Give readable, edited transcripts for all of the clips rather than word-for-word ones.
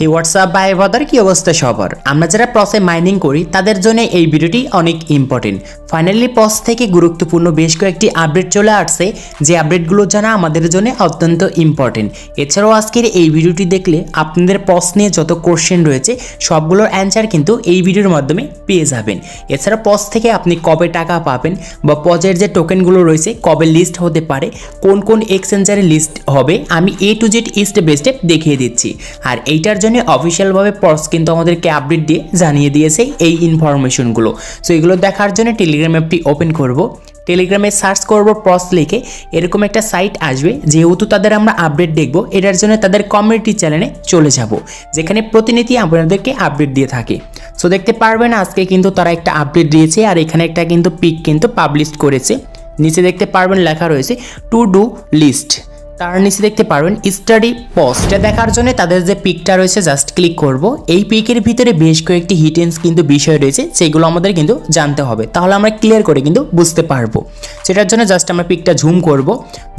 এই হোয়াটসঅ্যাপ ভাই ব্রাদার কি অবস্থা সবার? আমরা যারা প্রসে মাইনিং করি তাদের জন্য এই ভিডিওটি অনেক ইম্পর্টেন্ট। ফাইনালি প্রস থেকে গুরুত্বপূর্ণ বেশ কয়েকটি আপডেট চলে আসছে, যে আপডেটগুলো জানা আমাদের জন্য অত্যন্ত ইম্পর্টেন্ট। এছাড়াও আজকের এই ভিডিওটি দেখলে আপনাদের প্রস নিয়ে যত কোশ্চেন রয়েছে সবগুলোর অ্যান্সার কিন্তু এই ভিডিওর মাধ্যমে পেয়ে যাবেন। এছাড়া প্রস থেকে আপনি কবে টাকা পাবেন বা প্রজের যে টোকেনগুলো রয়েছে কবে লিস্ট হতে পারে, কোন কোন এক্সচেঞ্জারে লিস্ট হবে, আমি A to Z step by step দেখিয়ে দিচ্ছি। আর এইটার জন্য অফিসিয়ালভাবে প্রস কিন্তু আমাদেরকে আপডেট দিয়ে জানিয়ে দিয়েছে এই ইনফরমেশনগুলো। সো এগুলো দেখার জন্য টেলিগ্রাম অ্যাপটি ওপেন করব, টেলিগ্রামে সার্চ করব প্রস লিখে, এরকম একটা সাইট আসবে। যেহেতু তাদের আমরা আপডেট দেখব, এটার জন্য তাদের কমিউনিটি চ্যানেলে চলে যাব, যেখানে প্রতিনিধি আপনাদেরকে আপডেট দিয়ে থাকে। সো দেখতে পারবেন আজকে কিন্তু তারা একটা আপডেট দিয়েছে, আর এখানে একটা কিন্তু পিক কিন্তু পাবলিশ করেছে। নিচে দেখতে পারবেন লেখা রয়েছে টু ডু লিস্ট, তার নিচে দেখতে পারবেন স্টাডি পোস্ট। এটা দেখার জন্য তাদের যে পিকটা রয়েছে জাস্ট ক্লিক করব। এই পিকের ভিতরে বেশ কয়েকটি হিডেন্স কিন্তু বিষয় রয়েছে, সেগুলো আমাদের কিন্তু জানতে হবে, তাহলে আমরা ক্লিয়ার করে কিন্তু বুঝতে পারবো। সেটার জন্য জাস্ট আমরা পিকটা ঝুম করব।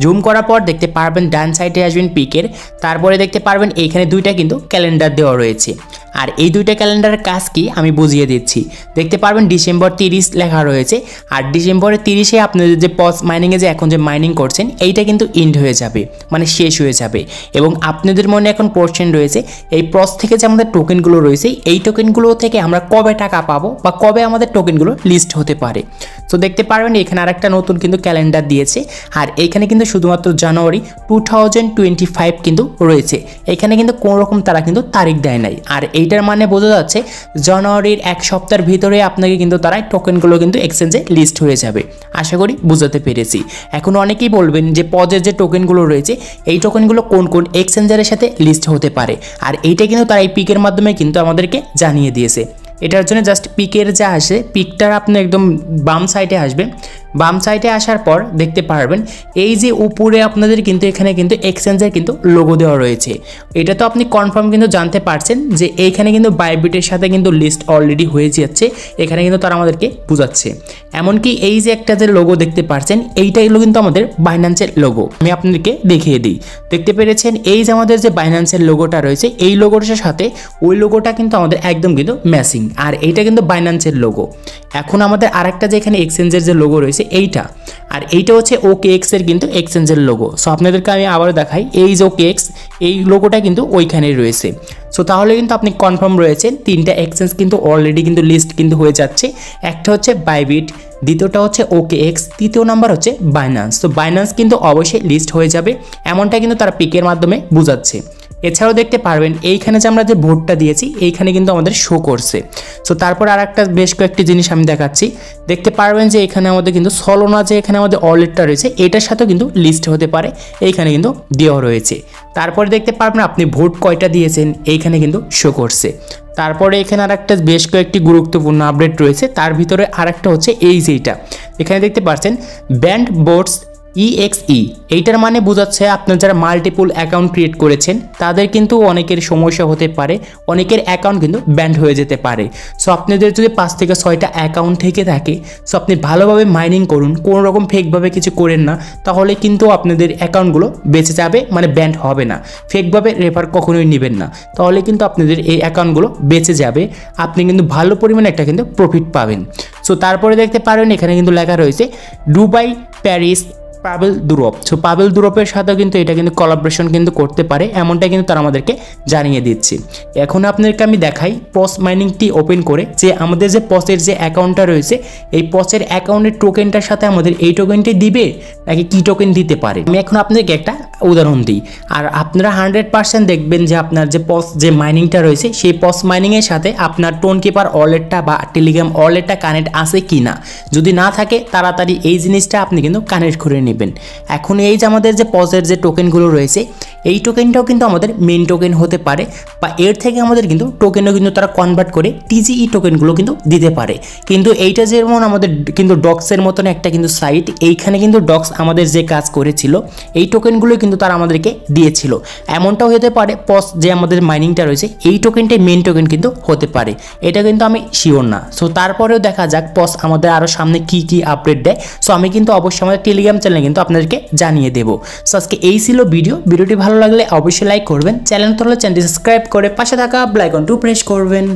ঝুম করার পর দেখতে পারবেন ডান সাইডে আসবেন পিকের, তারপরে দেখতে পারবেন এইখানে দুইটা কিন্তু ক্যালেন্ডার দেওয়া রয়েছে। আর এই দুইটা ক্যালেন্ডারের কাজ কি আমি বুঝিয়ে দিচ্ছি। দেখতে পারবেন ডিসেম্বর 30 লেখা রয়েছে, আর ডিসেম্বরের 30-এ আপনাদের যে পস মাইনিংয়ে যে এখন যে মাইনিং করছেন এইটা কিন্তু এন্ড হয়ে যাবে, মানে শেষ হয়ে যাবে। এবং আপনাদের মনে এখন কোশ্চেন রয়েছে, এই প্রস থেকে যে আমাদের টোকেনগুলো রয়েছে এই টোকেনগুলো থেকে আমরা কবে টাকা পাবো বা কবে আমাদের টোকেনগুলো লিস্ট হতে পারে। তো দেখতে পারবেন এখানে আরেকটা নতুন কিন্তু ক্যালেন্ডার দিয়েছে, আর এইখানে কিন্তু শুধুমাত্র জানুয়ারি 2025 কিন্তু রয়েছে। এখানে কিন্তু কোনো রকম তারা কিন্তু তারিখ দেয় নাই। আর এইটার মানে বোঝা যাচ্ছে জানুয়ারির এক সপ্তাহের ভিতরে আপনাকে কিন্তু তারা টোকেনগুলো কিন্তু এক্সচেঞ্জে লিস্ট হয়ে যাবে। আশা করি বুঝাতে পেরেছি। এখন অনেকেই বলবেন যে পজের যে টোকেনগুলো রয়েছে এই টোকেনগুলো কোন কোন এক্সচেঞ্জারের সাথে লিস্ট হতে পারে, আর এইটা কিন্তু তারা এই পিকের মাধ্যমে কিন্তু আমাদেরকে জানিয়ে দিয়েছে। এটার জন্য জাস্ট পিকের যা আসে, পিকটার আপনি একদম বাম সাইডে আসবেন। বাম সাইডে আসার পর দেখতে পারবেন এই যে উপরে আপনাদের কিন্তু এখানে কিন্তু এক্সচেঞ্জের কিন্তু লোগো দেওয়া রয়েছে। এটা তো আপনি কনফার্ম কিন্তু জানতে পারছেন যে এইখানে কিন্তু বাইবিটের সাথে কিন্তু লিস্ট অলরেডি হয়ে যাচ্ছে, এখানে কিন্তু তারা আমাদেরকে বোঝাচ্ছে। এমনকি এই যে একটা যে লোগো দেখতে পাচ্ছেন এইটাই কিন্তু আমাদের বাইন্যান্সের লোগো। আমি আপনাদেরকে দেখিয়ে দিই, দেখতে পেরেছেন এই যে আমাদের যে বাইন্যান্সের লোগোটা রয়েছে এই লোগোটার সাথে ওই লোগোটা কিন্তু আমাদের একদম কিন্তু ম্যাচিং, আর এইটা কিন্তু বাইন্যান্সের লোগো। এখন আমাদের আরেকটা যে এখানে এক্সচেঞ্জের যে লোগো রয়েছে এইটা, আর এইটা হচ্ছে OKX এর কিন্তু এক্সচেঞ্জের লোগো। সো আপনাদেরকে আমি আবারও দেখাই, এই যে OKX এই লোগোটা কিন্তু ওইখানেই রয়েছে। সো তাহলে কিন্তু আপনি কনফার্ম রয়েছেন তিনটা এক্সচেঞ্জ কিন্তু অলরেডি কিন্তু লিস্ট কিন্তু হয়ে যাচ্ছে। একটা হচ্ছে বাইবিট, দ্বিতীয়টা হচ্ছে OKX, তৃতীয় নাম্বার হচ্ছে বাইন্যান্স। তো বাইন্যান্স কিন্তু অবশ্যই লিস্ট হয়ে যাবে, এমনটা কিন্তু তারা পিকের মাধ্যমে বোঝাচ্ছে। এছাড়াও দেখতে পারবেন এইখানে যে আমরা যে ভোটটা দিয়েছি এইখানে কিন্তু আমাদের শো করছে। সো তারপর আর একটা বেশ কয়েকটি জিনিস আমি দেখাচ্ছি। দেখতে পারবেন যে এখানে আমাদের কিন্তু সলোনা যে এখানে আমাদের ওয়ালেটটা রয়েছে এটার সাথেও কিন্তু লিস্ট হতে পারে, এইখানে কিন্তু দেওয়া রয়েছে। তারপরে দেখতে পারবেন আপনি ভোট কয়টা দিয়েছেন এইখানে কিন্তু শো করছে। তারপরে এখানে আর একটা বেশ কয়েকটি গুরুত্বপূর্ণ আপডেট রয়েছে, তার ভিতরে আর একটা হচ্ছে এই যেটা এখানে দেখতে পাচ্ছেন ব্যান্ড বোর্ডস EXE, এইটার মানে বোঝাচ্ছে আপনার যারা মাল্টিপল অ্যাকাউন্ট ক্রিয়েট করেছেন তাদের কিন্তু অনেকের সমস্যা হতে পারে, অনেকের অ্যাকাউন্ট কিন্তু ব্যান্ড হয়ে যেতে পারে। সো আপনাদের যদি 5 থেকে 6টা অ্যাকাউন্ট থেকে থাকে, সো আপনি ভালোভাবে মাইনিং করুন, কোনো রকম ফেকভাবে কিছু করেন না, তাহলে কিন্তু আপনাদের অ্যাকাউন্টগুলো বেঁচে যাবে, মানে ব্যান্ড হবে না। ফেকভাবে রেফার কখনোই নেবেন না, তাহলে কিন্তু আপনাদের এই অ্যাকাউন্টগুলো বেঁচে যাবে, আপনি কিন্তু ভালো পরিমাণে একটা কিন্তু প্রফিট পাবেন। সো তারপরে দেখতে পারেন এখানে কিন্তু লেখা রয়েছে Dubai, Paris, Pavel Durov. So Pavel দুরপের সাথেও কিন্তু এটা কিন্তু কোলাবোরেশন কিন্তু করতে পারে, এমনটা কিন্তু তারা আমাদেরকে জানিয়ে দিচ্ছে। এখন আপনাদেরকে আমি দেখাই পস মাইনিংটি ওপেন করে যে আমাদের যে পসের যে অ্যাকাউন্টটা রয়েছে এই পসের অ্যাকাউন্টের টোকেনটার সাথে আমাদের এই টোকেনটি দিবে নাকি কি টোকেন দিতে পারে। আমি এখন আপনাদেরকে একটা উদাহরণ দিই, আর আপনারা 100% দেখবেন যে আপনার যে পস যে মাইনিংটা রয়েছে সেই পস মাইনিংয়ের সাথে আপনার টোন কিপার ওয়ালেটটা বা টেলিগ্রাম ওয়ালেটটা কানেক্ট আছে কি না। যদি না থাকে তাড়াতাড়ি এই জিনিসটা আপনি কিন্তু কানেক্ট করে নেবেন। এখন এই যে আমাদের যে পজের যে টোকেনগুলো রয়েছে এই টোকেনটাও কিন্তু আমাদের মেইন টোকেন হতে পারে, বা এর থেকে আমাদের কিন্তু টোকেনও কিন্তু তারা কনভার্ট করে TGE টোকেনগুলো কিন্তু দিতে পারে। কিন্তু এইটা যেমন আমাদের কিন্তু ডক্সের মতন একটা কিন্তু সাইট, এইখানে কিন্তু ডক্স আমাদের যে কাজ করেছিল এই টোকেনগুলো কিন্তু তারা আমাদেরকে দিয়েছিল, এমনটাও হতে পারে পস যে আমাদের মাইনিংটা রয়েছে এই টোকেনটাই মেইন টোকেন কিন্তু হতে পারে, এটা কিন্তু আমি শিওর না। সো তারপরেও দেখা যাক পস আমাদের আরও সামনে কি কি আপডেট দেয়। সো আমি কিন্তু অবশ্যই আমাদের টেলিগ্রাম চ্যানেলে কিন্তু আপনাদেরকে জানিয়ে দেবো। সো আজকে এই ছিল ভিডিওটি ভালো লাগলে অবশ্যই লাইক করবেন, চ্যানেল তো হলে চ্যানেলটি সাবস্ক্রাইব করে পাশে থাকা বেল আইকনটি প্রেস করবেন।